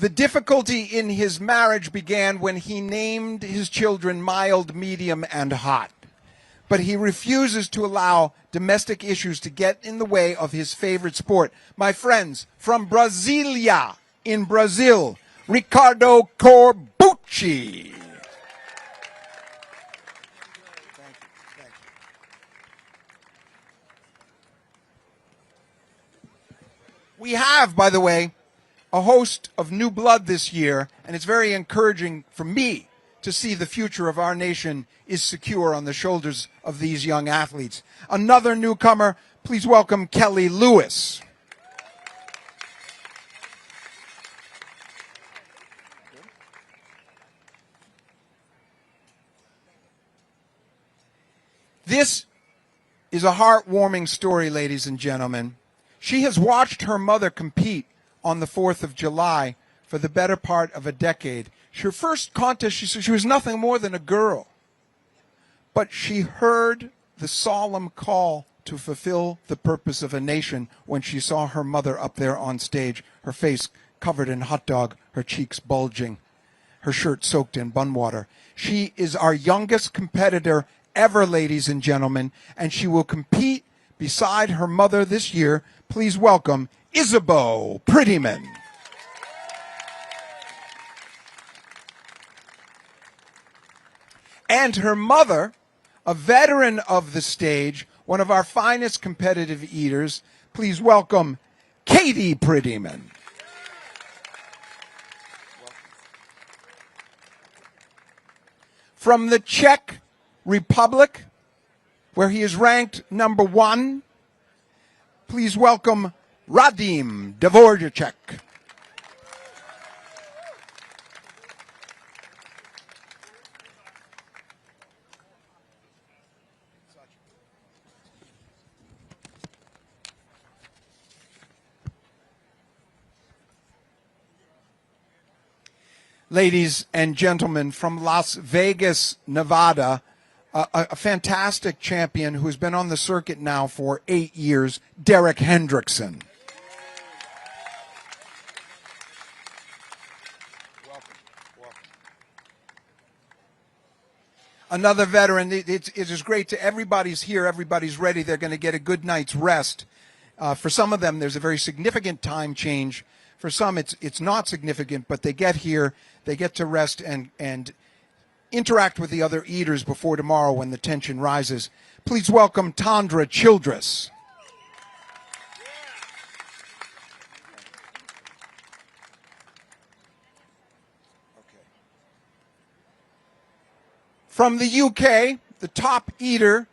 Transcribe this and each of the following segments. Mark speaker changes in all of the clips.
Speaker 1: The difficulty in his marriage began when he named his children mild, medium, and hot. But he refuses to allow domestic issues to get in the way of his favorite sport. My friends, from Brasilia in Brazil, Ricardo Corbucci. We have, by the way, a host of new blood this year, and it's very encouraging for me to see the future of our nation is secure on the shoulders of these young athletes. Another newcomer, please welcome Kelly Lewis. This is a heartwarming story, ladies and gentlemen. She has watched her mother compete on the 4th of July for the better part of a decade. Her first contest, she said she was nothing more than a girl. But she heard the solemn call to fulfill the purpose of a nation when she saw her mother up there on stage, her face covered in hot dog, her cheeks bulging, her shirt soaked in bun water. She is our youngest competitor ever, ladies and gentlemen, and she will compete beside her mother this year. Please welcome Isabeau Prettyman. And her mother, a veteran of the stage, one of our finest competitive eaters. Please welcome Katie Prettyman. From the Czech Republic, where he is ranked number 1, please welcome Radim Dvořáček. Ladies and gentlemen, from Las Vegas, Nevada, a fantastic champion who's been on the circuit now for 8 years, Derek Hendrickson. Welcome. Another veteran. It is great to everybody's here, everybody's ready. They're going to get a good night's rest. For some of them, there's a very significant time change. For some, it's not significant, but they get here, they get to rest and interact with the other eaters before tomorrow when the tension rises. Please welcome Tandra Childress. From the UK, the top eater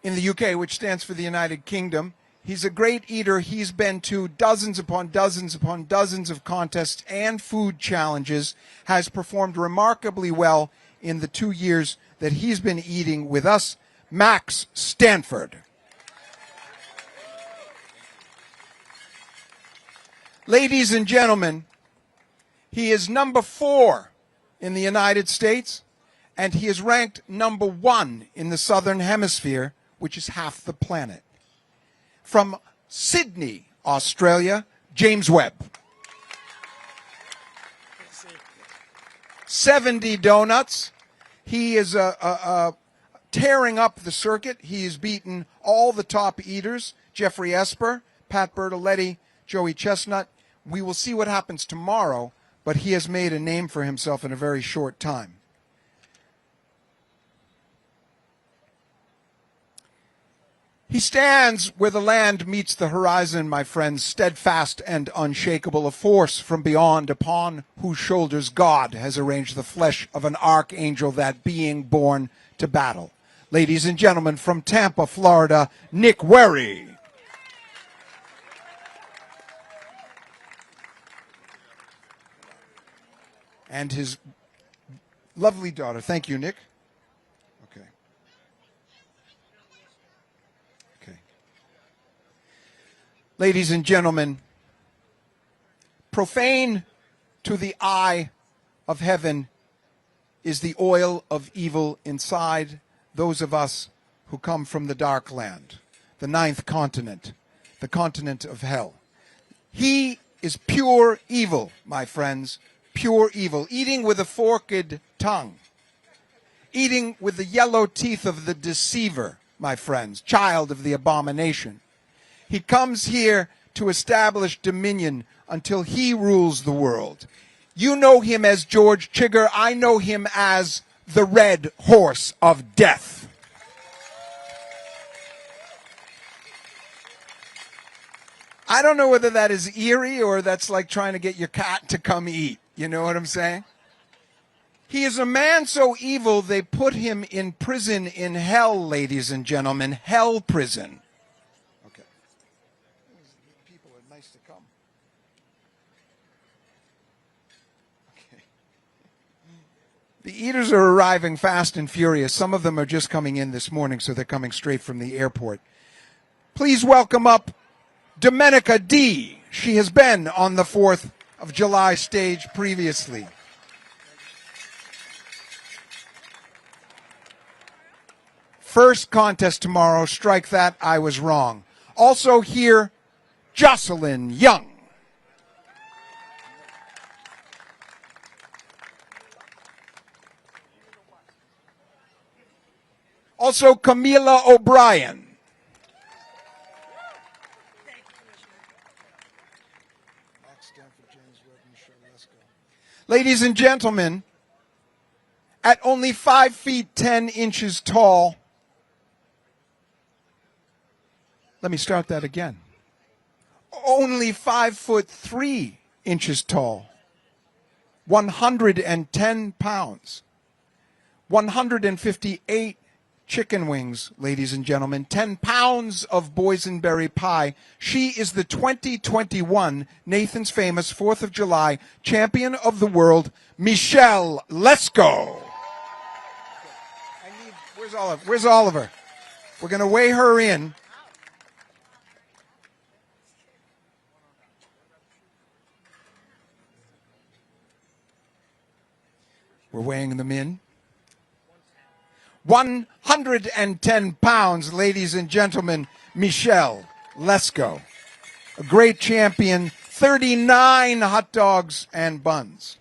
Speaker 1: in the UK, which stands for the United Kingdom. He's a great eater. He's been to dozens upon dozens upon dozens of contests and food challenges, has performed remarkably well in the 2 years that he's been eating with us, Max Stanford. Ladies and gentlemen, he is number 4 in the United States, and he is ranked number 1 in the Southern Hemisphere, which is half the planet. From Sydney, Australia, James Webb. 70 donuts. He is tearing up the circuit. He has beaten all the top eaters, Jeffrey Esper, Pat Bertoletti, Joey Chestnut. We will see what happens tomorrow, but he has made a name for himself in a very short time. He stands where the land meets the horizon, my friends, steadfast and unshakable, a force from beyond upon whose shoulders God has arranged the flesh of an archangel, that being born to battle. Ladies and gentlemen, from Tampa, Florida, Nick Werry. And his lovely daughter. Thank you, Nick. Ladies and gentlemen, profane to the eye of heaven is the oil of evil inside those of us who come from the dark land, the 9th continent, the continent of hell. He is pure evil, my friends. Pure evil. Eating with a forked tongue. Eating with the yellow teeth of the deceiver, my friends. Child of the abomination. He comes here to establish dominion until he rules the world. You know him as George Chigger. I know him as the Red Horse of Death. I don't know whether that is eerie or that's like trying to get your cat to come eat. You know what I'm saying? He is a man so evil they put him in prison in hell, ladies and gentlemen. Hell prison. Okay. People are nice to come. Okay. The eaters are arriving fast and furious. Some of them are just coming in this morning, so they're coming straight from the airport. Please welcome up Domenica D. She has been on the 4th of July stage previously. First contest tomorrow. Strike that. I was wrong. Also here, Jocelyn Young. Also Camila O'Brien. Ladies and gentlemen, at only 5 feet 10 inches tall, let me start that again. Only 5 foot 3 inches tall, 110 pounds, 158 chicken wings, ladies and gentlemen, 10 pounds of boysenberry pie. She is the 2021 Nathan's Famous 4th of July champion of the world, Michelle Lesko. Where's Oliver? Where's Oliver? We're going to weigh her in. We're weighing them in. 110 pounds, ladies and gentlemen, Michelle Lesko. A great champion, 39 hot dogs and buns.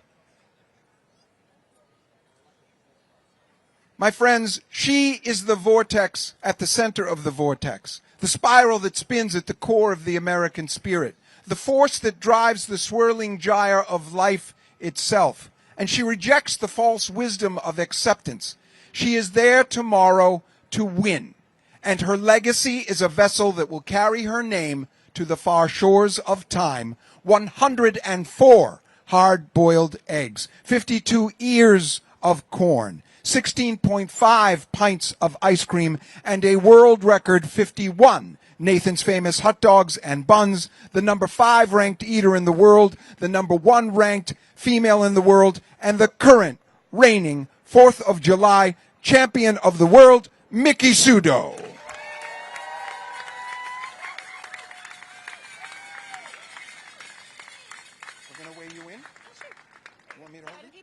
Speaker 1: My friends, she is the vortex at the center of the vortex, the spiral that spins at the core of the American spirit, the force that drives the swirling gyre of life itself. And she rejects the false wisdom of acceptance. She is there tomorrow to win, and her legacy is a vessel that will carry her name to the far shores of time. 104 hard-boiled eggs, 52 ears of corn, 16.5 pints of ice cream, and a world record 51 Nathan's Famous hot dogs and buns, the number 5 ranked eater in the world, the number 1 ranked female in the world, and the current reigning 4th of July champion of the world, Miki Sudo. We're going to weigh you in. You want me to hold it?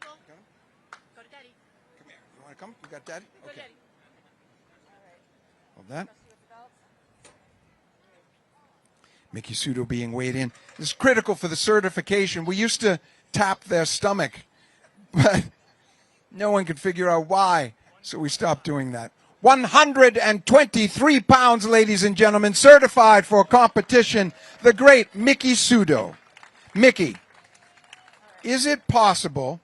Speaker 1: Go to Daddy. Come here. You want to come? You got Daddy? Okay. Daddy. Hold that. Miki Sudo being weighed in. This is critical for the certification. We used to tap their stomach, but no one could figure out why, so we stopped doing that. 123 pounds, ladies and gentlemen, certified for competition, the great Miki Sudo. Miki, is it possible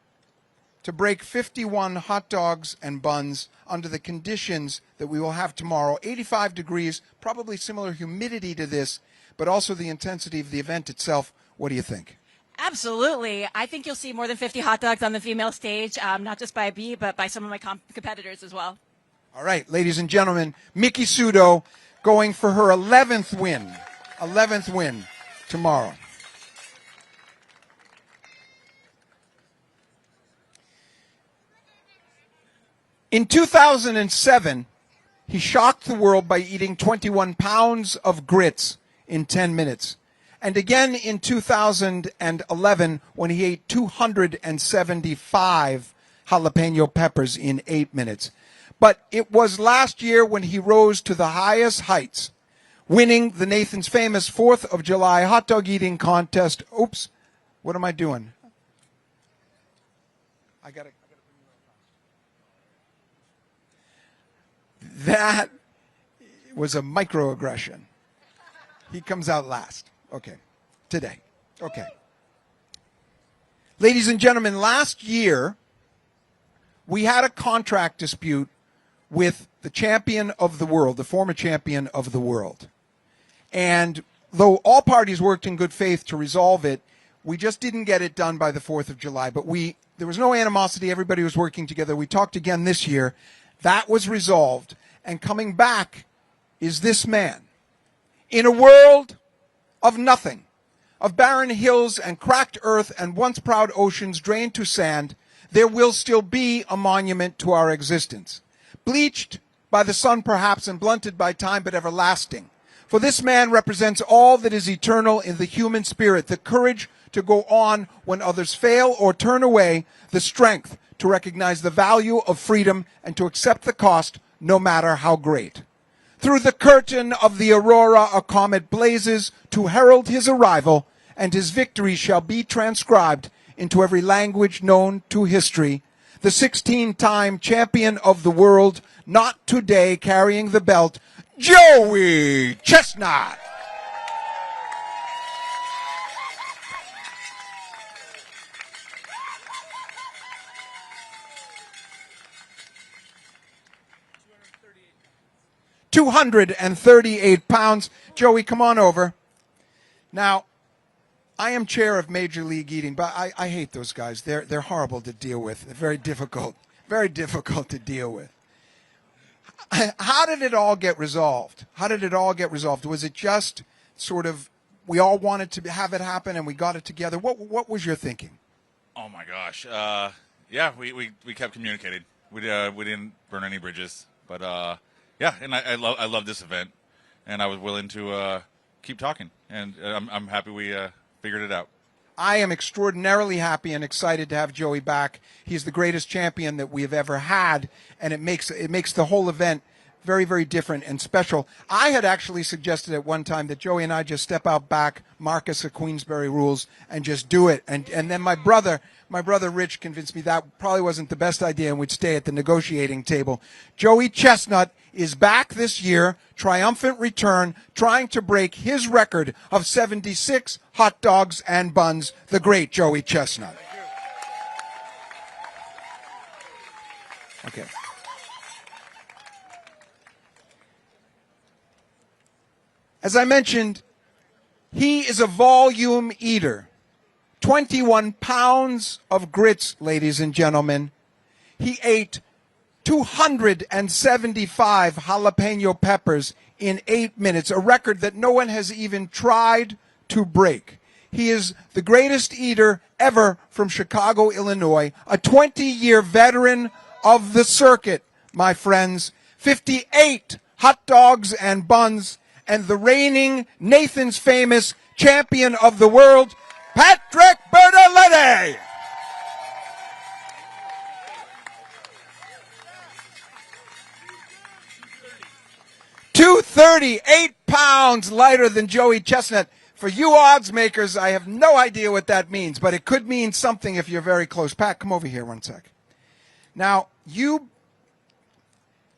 Speaker 1: to break 51 hot dogs and buns under the conditions that we will have tomorrow? 85 degrees, probably similar humidity to this, but also the intensity of the event itself. What do you think?
Speaker 2: Absolutely. I think you'll see more than 50 hot dogs on the female stage, not just by me, but by some of my competitors as well.
Speaker 1: All right, ladies and gentlemen, Miki Sudo going for her 11th win. 11th win tomorrow. In 2007, he shocked the world by eating 21 pounds of grits in 10 minutes. And again in 2011 when he ate 275 jalapeno peppers in 8 minutes. But it was last year when he rose to the highest heights, winning the Nathan's Famous 4th of July hot dog eating contest. Oops, what am I doing? I got to That was a microaggression. He comes out last. Okay. Today. Okay. Ladies and gentlemen, last year we had a contract dispute with the champion of the world, the former champion of the world. And though all parties worked in good faith to resolve it, we just didn't get it done by the 4th of July. But there was no animosity. Everybody was working together. We talked again this year. That was resolved. And coming back is this man. In a world of nothing, of barren hills and cracked earth and once proud oceans drained to sand, there will still be a monument to our existence. Bleached by the sun perhaps and blunted by time, but everlasting. For this man represents all that is eternal in the human spirit, the courage to go on when others fail or turn away, the strength to recognize the value of freedom and to accept the cost no matter how great. Through the curtain of the aurora a comet blazes to herald his arrival, and his victory shall be transcribed into every language known to history. The 16-time champion of the world, not today carrying the belt, Joey Chestnut. £238. Joey, come on over. Now, I am chair of Major League Eating, but I hate those guys. They're horrible to deal with. They're very difficult to deal with. How did it all get resolved? Was it just sort of we all wanted to have it happen and we got it together? What was your thinking?
Speaker 3: Oh my gosh, yeah, we kept communicating. We didn't burn any bridges, but yeah, and I love this event, and I was willing to keep talking, and I'm happy we figured it out.
Speaker 1: I am extraordinarily happy and excited to have Joey back. He's the greatest champion that we have ever had, and it makes the whole event very, very different and special. I had actually suggested at one time that Joey and I just step out back, Marcus of Queensberry rules, and just do it. And then my brother Rich convinced me that probably wasn't the best idea and we'd stay at the negotiating table. Joey Chestnut is back this year, triumphant return, trying to break his record of 76 hot dogs and buns, the great Joey Chestnut. Okay. As I mentioned, he is a volume eater. 21 pounds of grits, ladies and gentlemen. He ate 275 jalapeno peppers in 8 minutes, a record that no one has even tried to break. He is the greatest eater ever from Chicago, Illinois, a 20-year veteran of the circuit, my friends. 58 hot dogs and buns, and the reigning Nathan's Famous champion of the world, Patrick Bertoletti. £238 lighter than Joey Chestnut. For you odds makers, I have no idea what that means, but it could mean something if you're very close. Pat, come over here one sec. Now, you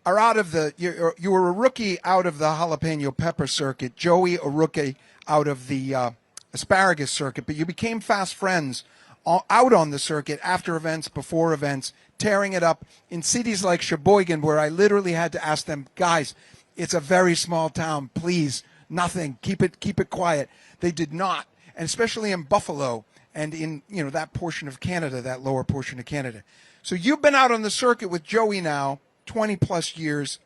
Speaker 1: are out of you were a rookie out of the jalapeno pepper circuit. Joey, a rookie out of the asparagus circuit, but you became fast friends out on the circuit after events, before events, tearing it up in cities like Sheboygan, where I literally had to ask them, guys, it's a very small town, please, nothing, keep it quiet. They did not, and especially in Buffalo and in that portion of Canada, that lower portion of Canada. So you've been out on the circuit with Joey now 20 plus years.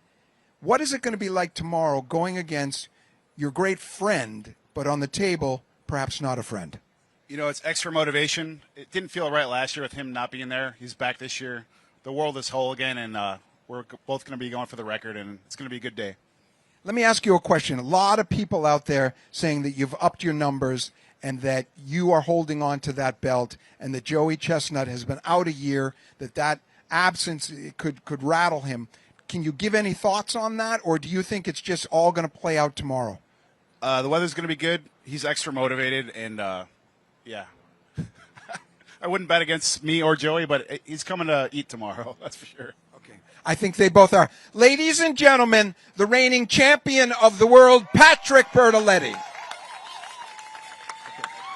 Speaker 1: What is it going to be like tomorrow going against your great friend, but on the table, perhaps not a friend?
Speaker 4: It's extra motivation. It didn't feel right last year with him not being there. He's back this year. The world is whole again, and we're both going to be going for the record, and it's going to be a good day.
Speaker 1: Let me ask you a question. A lot of people out there saying that you've upped your numbers and that you are holding on to that belt and that Joey Chestnut has been out a year, that absence could rattle him. Can you give any thoughts on that, or do you think it's just all going to play out tomorrow?
Speaker 4: The weather's going to be good. He's extra motivated, and yeah. I wouldn't bet against me or Joey, but he's coming to eat tomorrow. That's for sure.
Speaker 1: Okay. I think they both are. Ladies and gentlemen, the reigning champion of the world, Patrick Bertoletti. Okay.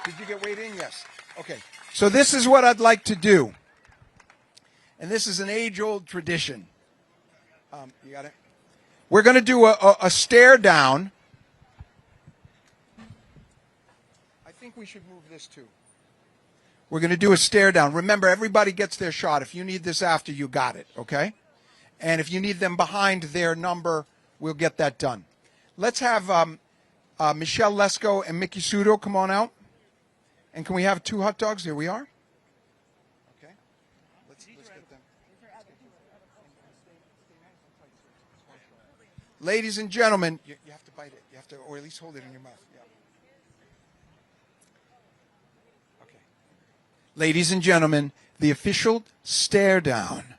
Speaker 1: Did you get weighed in? Yes. Okay. So this is what I'd like to do. And this is an age-old tradition. You got it? We're going to do a stare down. I think we should move this too. We're going to do a stare down. Remember, everybody gets their shot. If you need this after, you got it, okay? And if you need them behind their number, we'll get that done. Let's have Michelle Lesko and Miki Sudo come on out. And can we have 2 hot dogs? Here we are. Okay. Let's get them. Ladies and gentlemen, you have to bite it. You have to, or at least hold it in your mouth. Yeah. Okay. Ladies and gentlemen, the official stare down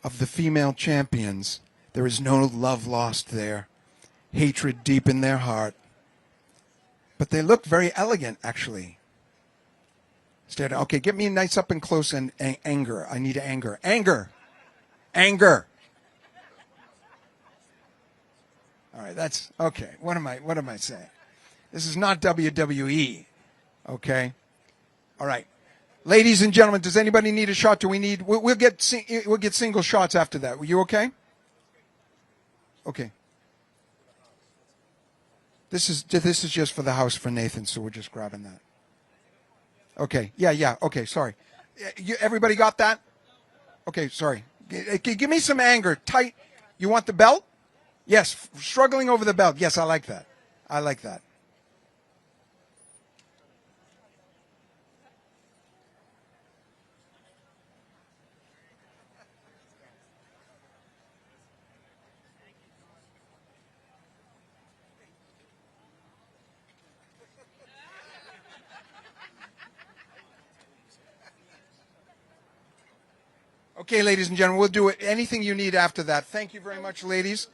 Speaker 1: of the female champions. There is no love lost there. Hatred deep in their heart. But they look very elegant, actually. Stare down. Okay, get me nice up and close and anger. I need anger. Anger. Anger. All right, that's okay. What am I saying? This is not WWE. Okay? All right. Ladies and gentlemen, does anybody need a shot? We'll get single shots after that. Were you okay? Okay. This is just for the house for Nathan, so we're just grabbing that. Okay. Yeah. Okay, sorry. Everybody got that? Okay, sorry. Give me some anger. Tight. You want the belt? Yes. Struggling over the belt. Yes, I like that. I like that. Okay, ladies and gentlemen, we'll do anything you need after that. Thank you very much, ladies.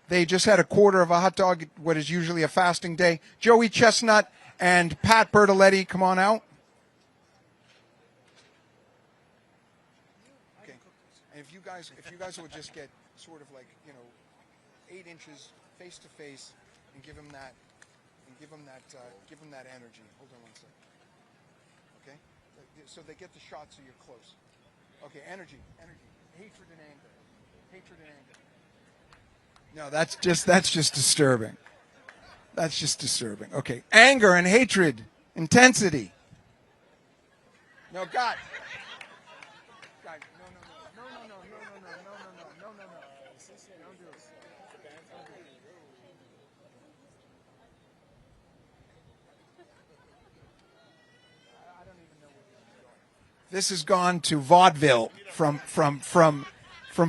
Speaker 1: They just had a quarter of a hot dog, what is usually a fasting day. Joey Chestnut and Pat Bertoletti, come on out. Okay. And if you guys would just get sort of like, 8 inches face to face and give them that energy. Hold on one second. Okay? So they get the shot so you're close. Okay, energy, hatred and anger. No, that's just disturbing. That's just disturbing. Okay, anger and hatred, intensity. No, God. God, no. Don't do it. I don't even know what you're doing. This has gone to vaudeville from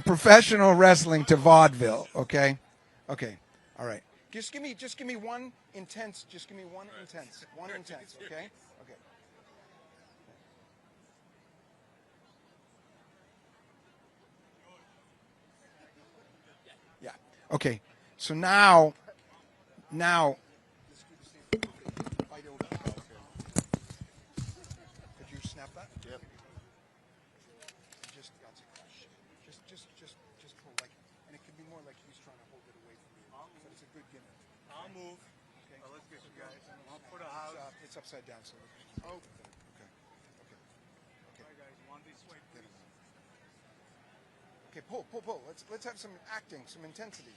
Speaker 1: professional wrestling to vaudeville. Okay, all right. Just give me one intense. One intense. Okay. Yeah. Okay. So now. Could you snap that? Yep. Just pull like, and it could be more like he's trying to hold it away from you. But it's a good gimmick.
Speaker 5: I'll move.
Speaker 1: Okay.
Speaker 5: Let's get you guys. I'll put a house.
Speaker 1: It's upside down, so. Oh. Okay.
Speaker 5: All right, guys. One this way, please.
Speaker 1: Okay. Pull. Let's have some acting, some intensity.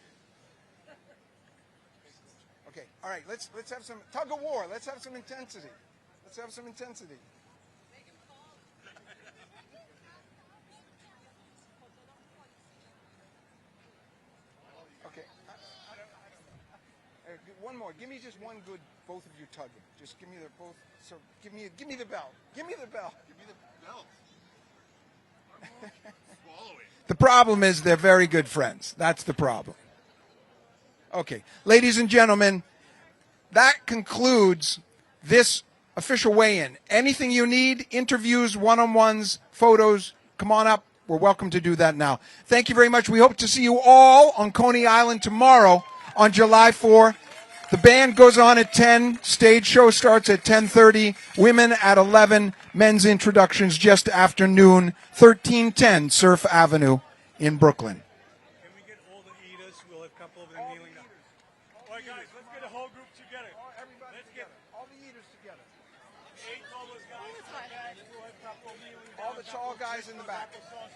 Speaker 1: Okay. All right. Let's have some tug of war. Let's have some intensity. Okay. One more. Give me just one good. Both of you tugging. Just give me the both. So give me the bell. Give me the bell. The problem is they're very good friends. That's the problem. Okay, ladies and gentlemen, that concludes this official weigh-in. Anything you need, interviews, one-on-ones, photos, come on up. We're welcome to do that now. Thank you very much. We hope to see you all on Coney Island tomorrow on July 4. The band goes on at 10. Stage show starts at 10:30. Women at 11. Men's introductions just after noon. 1310 Surf Avenue in Brooklyn.
Speaker 5: Can we get all the eaters? We'll have a couple of them kneeling down. All right, guys, let's get a whole group together. Let's get
Speaker 1: all the eaters together.
Speaker 5: 8 tallest guys in the back. We'll have a couple kneeling down.
Speaker 1: All the tall guys in the back.
Speaker 5: All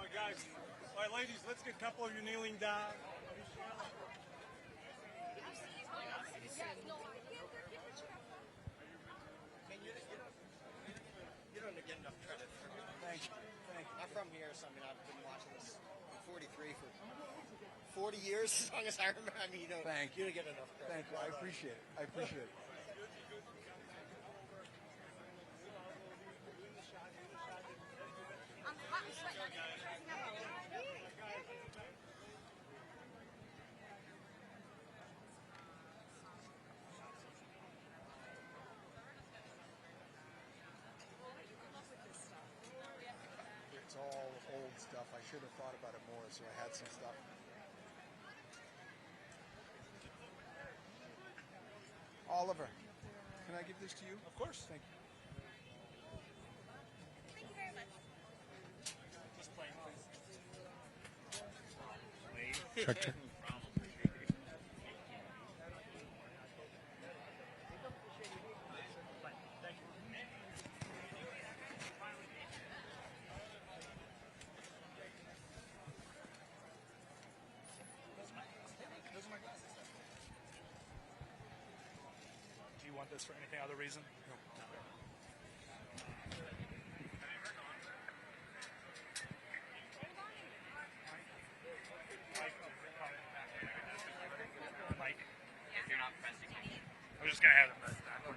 Speaker 5: right, guys. All right, ladies, let's get a couple of you kneeling down.
Speaker 6: You don't get enough credit for me.
Speaker 1: Thank you.
Speaker 6: I'm from here, so I mean, I've been watching this. I'm 43 for 40 years, as long as I remember. I mean, you don't get enough credit.
Speaker 1: Thank you. I appreciate it. I appreciate it. It's all old stuff. I should have thought about it more, so I had some stuff. Oliver, can I give this to you?
Speaker 5: Of course.
Speaker 1: Thank you.
Speaker 2: Thank you very much.
Speaker 5: Just plain, please.
Speaker 1: Check, check.
Speaker 5: Do you want this for anything other reason? No.